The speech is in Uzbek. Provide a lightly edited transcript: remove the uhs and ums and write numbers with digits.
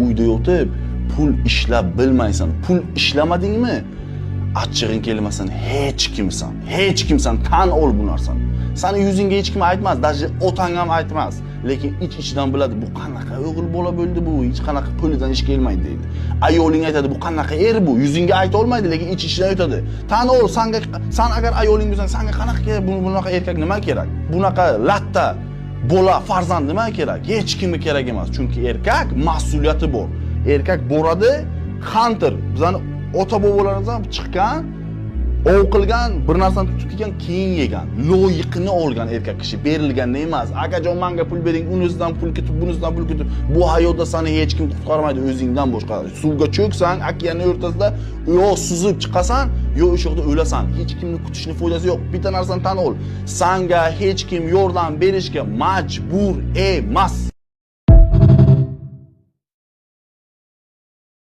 Uyda yotib pul ishlab bilmaysan. Pul ishlamadingmi? Achchig'ing kelmasin, hech kimsan, tan ol bu narsani. Sani yuzingga hech kim aytmas, даже otang ham aytmas. Lekin ich-ichidan biladi, bu qanaqa o'g'il bola bo'ldi bu, hech qanaqa pulidan ish kelmaydi deydi. Ayoling aytadi, bu qanaqa er bu, yuzingga ayta olmaydi, lekin ich-ichidan aytadi. Tan ol, san agar ayoling bo'lsang, senga qanaqa bunaqa erkak nima kerak? Bunaqa latta bola, farzand nima kerak? Hech kimga kerak emas. Chunki erkak mas'uliyati bor. Erkak boradi, hunter. Bizani ota-bobolarimiz ham chiqqan, ov qilgan, bir narsani tutib kelgan, keyin yegan, loyiqini olgan erkak kishi, berilganda emas. Akajon menga pul bering, unisidan pul ketib, bunisidan pul ketib. Bu hayotda seni hech kim qutqarmaydi o'zingdan boshqa. Suvga cho'ksang, okeanning o'rtasida yo suzib chiqasan, yo o'sha yerda o'lasan. Hech kimni kutishning foydasi yo'q. Bitta narsani tan ol. Senga hech kim yordam berishga majbur emas.